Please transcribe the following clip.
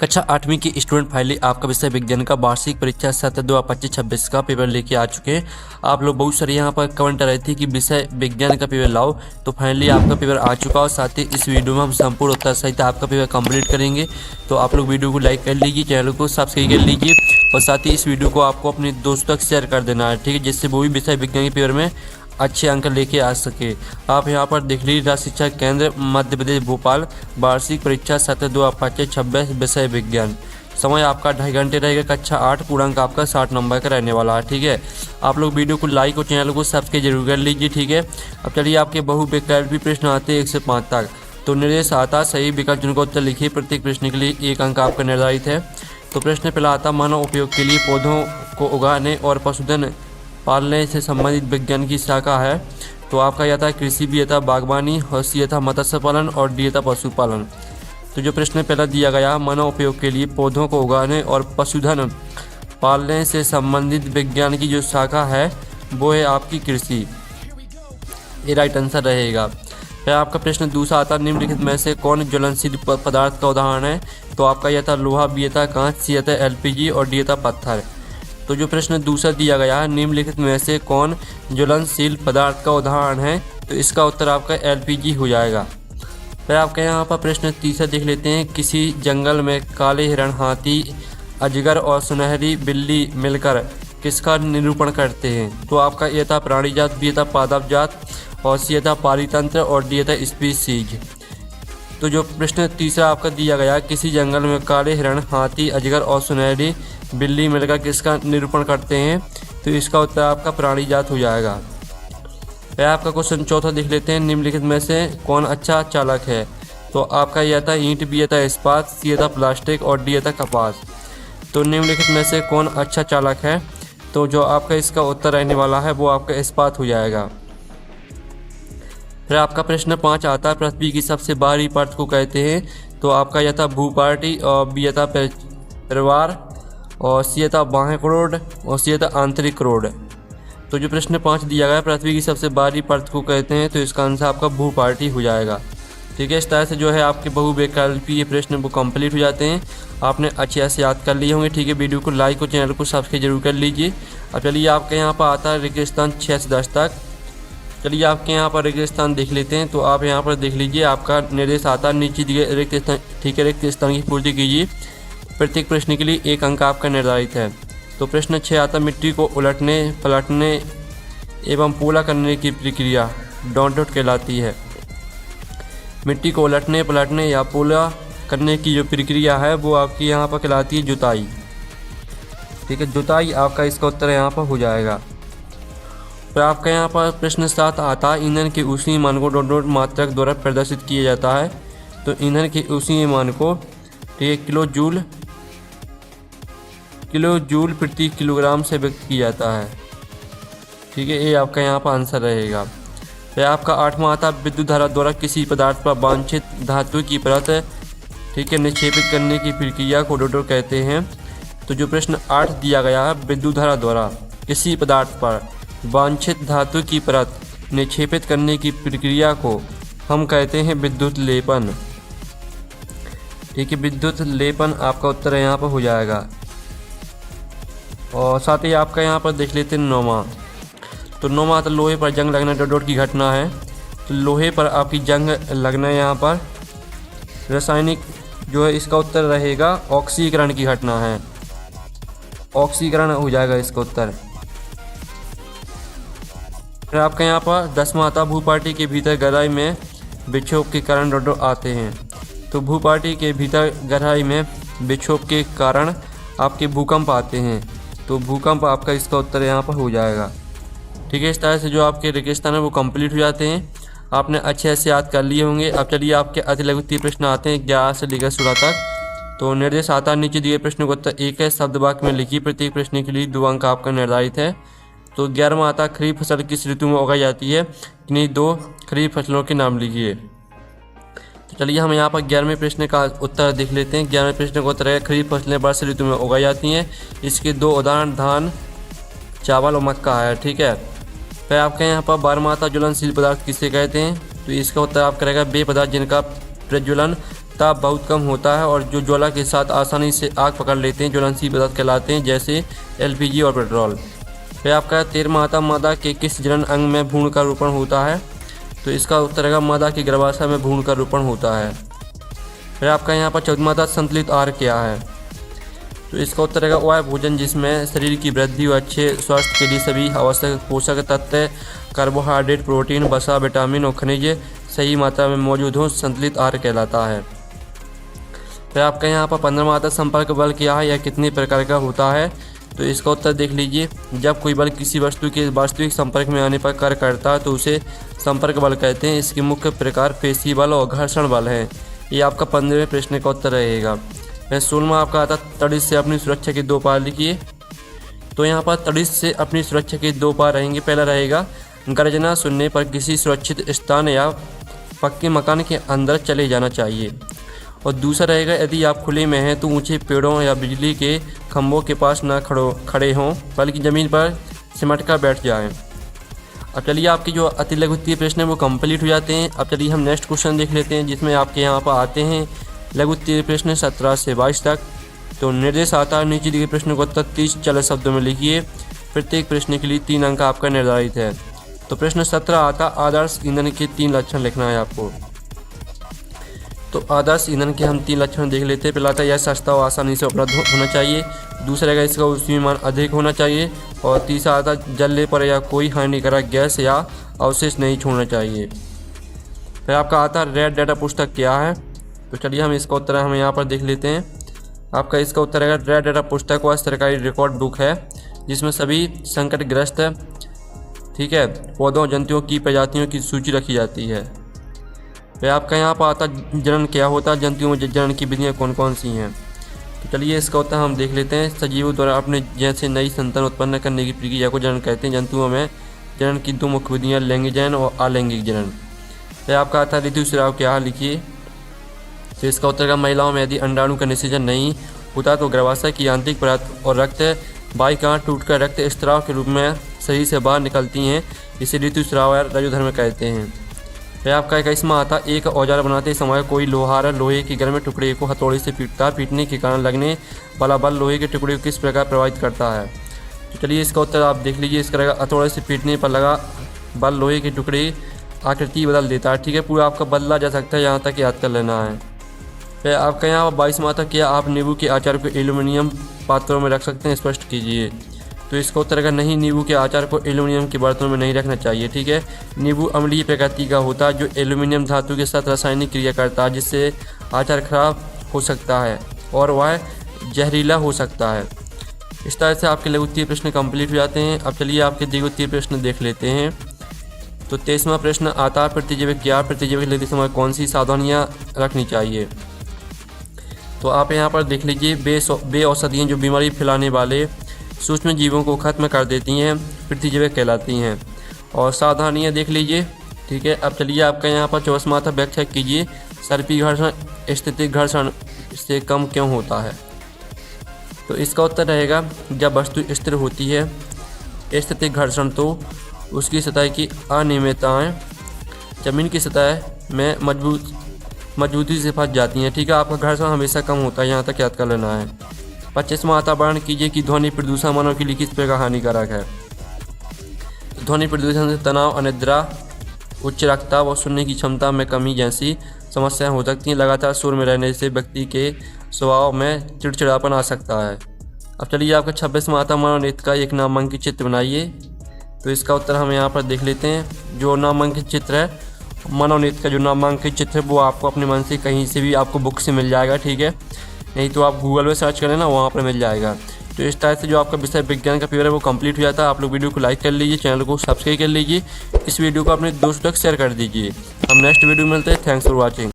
कक्षा 8वीं की स्टूडेंट फाइनली आपका विषय विज्ञान का वार्षिक परीक्षा 7/2/25-26 का पेपर लेके आ चुके हैं। आप लोग बहुत सारे यहाँ पर कमेंट कर रहे थे कि विषय विज्ञान का पेपर लाओ, तो फाइनली आपका पेपर आ चुका और साथ ही इस वीडियो में हम संपूर्ण उत्तर सहित आपका पेपर कंप्लीट करेंगे। तो आप लोग वीडियो को लाइक कर लीजिए, चैनल को सब्सक्राइब कर लीजिए और साथ ही इस वीडियो को आपको अपने दोस्तों तक शेयर कर देना है, ठीक है, जिससे वो भी विषय विज्ञान के पेपर में अच्छे अंक लेके आ सके। आप यहाँ पर देख लीजिए, राज्य शिक्षा केंद्र मध्य प्रदेश भोपाल वार्षिक परीक्षा 7/2/25-26 विषय विज्ञान। समय आपका 2.5 घंटे रहेगा। कक्षा 8 पूर्णांक आपका 60 नंबर का रहने वाला है, ठीक है। आप लोग वीडियो को लाइक और चैनल को सब्सक्राइब जरूर कर लीजिए, ठीक है। अब चलिए, आपके बहुविकल्पी प्रश्न आते हैं 1 से 5 तक। तो निर्देश आता सही विकल्प चुनकर उत्तर लिखिए। प्रत्येक प्रश्न के लिए 1 अंक आपका निर्धारित है। तो प्रश्न पहला आता मानव उपयोग के लिए पौधों को उगाने और पशुधन पालने से संबंधित विज्ञान की शाखा है। तो आपका यह था कृषि, बी था बागवानी, और सी था मत्स्य पालन और डी था पशुपालन। तो जो प्रश्न पहला दिया गया मानव उपयोग के लिए पौधों को उगाने और पशुधन पालने से संबंधित विज्ञान की जो शाखा है वो है आपकी कृषि। ये राइट आंसर रहेगा। फिर आपका प्रश्न दूसरा आता निम्नलिखित में से कौन ज्वलनशील पदार्थ का उदाहरण है। तो आपका यह था लोहा, बी था कांच, सी था एलपीजी और डी था पत्थर। तो जो प्रश्न दूसरा दिया गया है निम्नलिखित में से कौन ज्वलनशील पदार्थ का उदाहरण है, तो इसका उत्तर आपका एलपीजी हो जाएगा। फिर आपके यहाँ पर प्रश्न तीसरा देख लेते हैं। किसी जंगल में काले हिरण, हाथी, अजगर और सुनहरी बिल्ली मिलकर किसका निरूपण करते हैं। तो आपका यह था प्राणी जात, बी था पादप जात और सी था पारितंत्र और डी था स्पीसीज। तो जो प्रश्न तीसरा आपका दिया गया किसी जंगल में काले हिरण, हाथी, अजगर और सुनहरी बिल्ली मिलकर किसका निरूपण करते हैं, तो इसका उत्तर आपका प्राणी जात हो जाएगा। फिर आपका क्वेश्चन चौथा देख लेते हैं। निम्नलिखित में से कौन अच्छा चालक है। तो आपका यह था ईंट, बी था इस्पात, सी था प्लास्टिक और डी था कपास। तो निम्नलिखित में से कौन अच्छा चालक है, तो जो आपका इसका उत्तर रहने वाला है वो आपका इस्पात हो जाएगा। फिर आपका प्रश्न 5 आता है पृथ्वी की सबसे बाहरी परत को कहते हैं। तो आपका यह था भूपाटी और बी था परिवार और सी था बाह्य करोड़ और सी था आंतरिक करोड़। तो जो प्रश्न 5 दिया गया पृथ्वी की सबसे बाहरी परत को कहते हैं, तो इसका आंसर आपका भूपाटी हो जाएगा, ठीक है। इस तरह से जो है आपके बहुविकल्पी ये प्रश्न वो कंप्लीट हो जाते हैं। आपने अच्छे से याद कर लिए होंगे, ठीक है। वीडियो को लाइक और चैनल को सब्सक्राइब जरूर कर लीजिए। अब चलिए, आपके यहाँ पर आता है रेगिस्तान 6 से 10 तक। चलिए, आपके यहाँ पर रिक्त स्थान देख लेते हैं। तो आप यहाँ पर देख लीजिए, आपका निर्देश आता है नीचे दिए रिक्त स्थान, ठीक है। रिक्त स्थान की पूर्ति कीजिए। प्रत्येक प्रश्न के लिए 1 अंक आपका निर्धारित है। तो प्रश्न 6 आता मिट्टी को उलटने, पलटने एवं पोला करने की प्रक्रिया डॉट डॉट कहलाती है। मिट्टी को उलटने, पलटने या पोला करने की जो प्रक्रिया है वो आपकी यहाँ पर कहलाती है जुताई, ठीक है। जुताई आपका इसका उत्तर यहाँ पर हो जाएगा। फिर आपका यहाँ पर प्रश्न 7 आता है ईंधन के ऊष्मीय मान को डॉट डॉट मात्रक द्वारा प्रदर्शित किया जाता है। तो ईंधन के ऊष्मीय मान को, ठीक है, किलो जूल प्रति किलोग्राम से व्यक्त किया जाता है, ठीक है। ये आपका यहाँ पर आंसर रहेगा। फिर आपका 8वां आता विद्युत धारा द्वारा किसी पदार्थ पर वांछित धातु की परत, ठीक है, निक्षेपित करने की प्रक्रिया को डॉट डॉट कहते हैं। तो जो प्रश्न 8 दिया गया है विद्युत धारा द्वारा किसी पदार्थ पर वांछित धातु की परत निक्षेपित करने की प्रक्रिया को हम कहते हैं विद्युत लेपन, ठीक है। विद्युत लेपन आपका उत्तर यहाँ पर हो जाएगा। और साथ ही आपका यहाँ पर देख लेते हैं 9वां। तो 9वां तो लोहे पर जंग लगना डॉट डॉट की घटना है। तो लोहे पर आपकी जंग लगना यहाँ पर रासायनिक जो है इसका उत्तर रहेगा ऑक्सीकरण की घटना है। ऑक्सीकरण हो जाएगा इसका उत्तर। फिर आपका यहाँ पर 10वां आता भूपाटी के भीतर गहराई में विक्षोभ के कारण डॉट डॉट आते हैं। तो भूपाटी के भीतर गहराई में विक्षोभ के कारण आपके भूकंप आते हैं। तो भूकंप आपका इसका उत्तर यहाँ पर हो जाएगा, ठीक है। इस तरह से जो आपके रेगिस्तान है वो कंप्लीट हो जाते हैं। आपने अच्छे से याद कर लिए होंगे। अब चलिए, आपके अतिलघुत्तरीय प्रश्न आते हैं 11 से लेकर 16 तक। तो निर्देश आता है नीचे दिए प्रश्न का उत्तर 1 है, शब्द वाक्य में लिखिए। प्रत्येक प्रश्न के लिए 2 अंक आपका निर्धारित है। तो 11वां आता खरीफ फसल किस ऋतु में उगाई जाती है, किन्हीं 2 खरीफ फसलों के नाम लिखिए। तो चलिए, हम यहाँ पर 11वें प्रश्न का उत्तर देख लेते हैं। 11वें प्रश्न का उत्तर है खरीफ फसलें वर्ष ऋतु में उगाई जाती हैं। इसके 2 उदाहरण धान, चावल और मक्का है, ठीक है। फिर आपके यहाँ पर 12वां आता ज्वलनशील पदार्थ किसे कहते हैं। तो इसका उत्तर आपका रहेगा वे पदार्थ जिनका प्रज्वलन ताप बहुत कम होता है और जो ज्वाला के साथ आसानी से आग पकड़ लेते हैं ज्वलनशील पदार्थ कहलाते हैं, जैसे LPG और पेट्रोल। फिर आपका 13वां आता मादा के किस जनन अंग में भ्रूण का रोपण होता है? तो इसका उत्तर रहेगा मादा के गर्भाशय में भ्रूण का रोपण होता है। फिर आपका यहाँ पर 14वां आता संतुलित आहार क्या है? तो इसका उत्तर रहेगा वह भोजन जिसमें शरीर की वृद्धि और अच्छे स्वास्थ्य के लिए सभी आवश्यक पोषक तत्व, कार्बोहाइड्रेट, प्रोटीन, वसा, विटामिन और खनिज सही मात्रा में मौजूद हो, संतुलित आहार कहलाता है। फिर आपका यहाँ पर 15वां आता संपर्क बल क्या है या कितने प्रकार का होता है? तो इसका उत्तर देख लीजिए। जब कोई बल किसी वस्तु के वास्तविक संपर्क में आने पर कार्य करता है तो उसे संपर्क बल कहते हैं। इसके मुख्य प्रकार पेशी बल और घर्षण बल है। ये आपका 15वें प्रश्न का उत्तर रहेगा। फिर 16वां आपका आता तड़ित से अपनी सुरक्षा के 2 उपाय लिखिए। तो यहाँ पर तड़ित से अपनी सुरक्षा के 2 उपाय रहेंगे। पहला रहेगा गर्जना सुनने पर किसी सुरक्षित स्थान या पक्के मकान के अंदर चले जाना चाहिए, और दूसरा रहेगा यदि आप खुले में हैं तो ऊंचे पेड़ों या बिजली के खंभों के पास ना खड़े हों बल्कि ज़मीन पर सिमट कर बैठ जाएं। अब चलिए आपके जो अति लघु उत्तरीय प्रश्न है वो कंप्लीट हो जाते हैं। अब चलिए हम नेक्स्ट क्वेश्चन देख लेते हैं, जिसमें आपके यहाँ पर आते हैं लघु उत्तरीय प्रश्न 17 से 22 तक। तो निर्देश आता है नीचे दिए प्रश्न को उत्तर 30 चल शब्दों में लिखिए। प्रत्येक प्रश्न के लिए 3 अंक आपका निर्धारित है। तो प्रश्न 17 आता आदर्श ईंधन के 3 लक्षण लिखना है आपको। तो आदर्श ईंधन के हम 3 लक्षण देख लेते हैं। पहला आता यह सस्ता और आसानी से उपलब्ध होना चाहिए। दूसरा रहेगा इसका ऊष्मीमान अधिक होना चाहिए। और तीसरा आता जलने पर या कोई हानिकारक गैस या अवशेष नहीं छोड़ना चाहिए। फिर आपका आता रेड डाटा पुस्तक क्या है? तो चलिए हम इसका उत्तर हम यहाँ पर देख लेते हैं। आपका इसका उत्तर रहेगा रेड डाटा पुस्तक वह सरकारी रिकॉर्ड बुक है जिसमें सभी संकटग्रस्त ठीक है पौधों जंतुओं की प्रजातियों की सूची रखी जाती है। फिर आपका यहाँ पर आता जनन क्या होता है? जंतुओं में जनन की विधियाँ कौन कौन सी हैं? तो चलिए इसका उत्तर हम देख लेते हैं। सजीवों द्वारा अपने जैसे नई संतान उत्पन्न करने की प्रक्रिया को जनन कहते हैं। जंतुओं में जनन की 2 मुख्य विधियाँ लैंगिक जनन और अलैंगिक जनन। फिर आपका आता ऋतुस्राव क्या लिखिए। तो इसका उत्तर का महिलाओं में यदि अंडाणु का निषेचन नहीं होता तो गर्भाशय की आंतरिक परत और रक्त वाहिकाएं टूटकर रक्त स्राव के रूप में शरीर से बाहर निकलती हैं। इसे ऋतुस्राव या रजोधर्म कहते हैं। फिर आपका 21वां आता एक औजार बनाते समय कोई लोहार लोहे के गर्म टुकड़े को हथौड़े से पीटता, पीटने के कारण लगने वाला बल लोहे के टुकड़े को किस प्रकार प्रभावित करता है? तो चलिए इसका उत्तर आप देख लीजिए। इसका रहेगा हथौड़े से पीटने पर लगा बल लोहे के टुकड़े आकृति बदल देता है। ठीक है, पूरा आपका बदला जा सकता है, यहाँ तक याद कर लेना है। फिर आपका यहाँ 22वां आता क्या आप नींबू के अचार को एल्यूमिनियम पात्रों में रख सकते हैं? स्पष्ट कीजिए। तो इसका उत्तर रहेगा नहीं, नींबू के अचार को एल्यूमिनियम के बर्तनों में नहीं रखना चाहिए। ठीक है, नींबू अम्लीय प्रकृति का होता है जो एल्यूमिनियम धातु के साथ रासायनिक क्रिया करता है जिससे अचार खराब हो सकता है और वह जहरीला हो सकता है। इस तरह से आपके लघु उत्तरीय प्रश्न कंप्लीट हो जाते हैं। अब चलिए आपके दीर्घ उत्तरीय प्रश्न देख लेते हैं। तो 23वां प्रश्न आता है प्रतिजैविक क्या? प्रतिजैविक लेते समय कौन सी सावधानियाँ रखनी चाहिए? तो आप यहाँ पर देख लीजिए बे औषधियाँ जो बीमारी फैलाने वाले सूक्ष्म जीवों को खत्म कर देती हैं प्रतिजैविक कहलाती हैं। और सावधानियाँ देख लीजिए। ठीक है, अब चलिए आपका यहाँ पर 24वां था व्याख्या कीजिए। सर्पी घर्षण स्थितिक घर्षण से कम क्यों होता है? तो इसका उत्तर रहेगा जब वस्तु स्थिर होती है। स्थितिक घर्षण तो उसकी सतह की अनियमितताएँ जमीन की सतह में मजबूती से फंस जाती हैं। ठीक है, आपका घर्षण हमेशा कम होता है, यहाँ तक याद कर लेना है। 25वां आता वर्णन कीजिए कि ध्वनि प्रदूषण मानव के लिए किस प्रकार हानिकारक है? ध्वनि प्रदूषण से तनाव, अनिद्रा, उच्च रक्तचाप और सुनने की क्षमता में कमी जैसी समस्याएं हो सकती हैं। लगातार शोर में रहने से व्यक्ति के स्वभाव में चिड़चिड़ापन आ सकता है। अब चलिए आपका 26वां आता मनोनीत का एक नामांकित चित्र बनाइए। तो इसका उत्तर हम यहाँ पर देख लेते हैं। जो नामांकित चित्र है मनोनीत का जो नामांकित चित्र है वो आपको अपने मन से कहीं से भी आपको बुक से मिल जाएगा। ठीक है, नहीं तो आप गूगल में सर्च करें ना, वहाँ पर मिल जाएगा। तो इस तरह से जो आपका विषय विज्ञान का पेपर है वो कंप्लीट हो जाता है। आप लोग वीडियो को लाइक कर लीजिए, चैनल को सब्सक्राइब कर लीजिए, इस वीडियो को अपने दोस्तों तक शेयर कर दीजिए। हम नेक्स्ट वीडियो में मिलते हैं। Thanks for watching.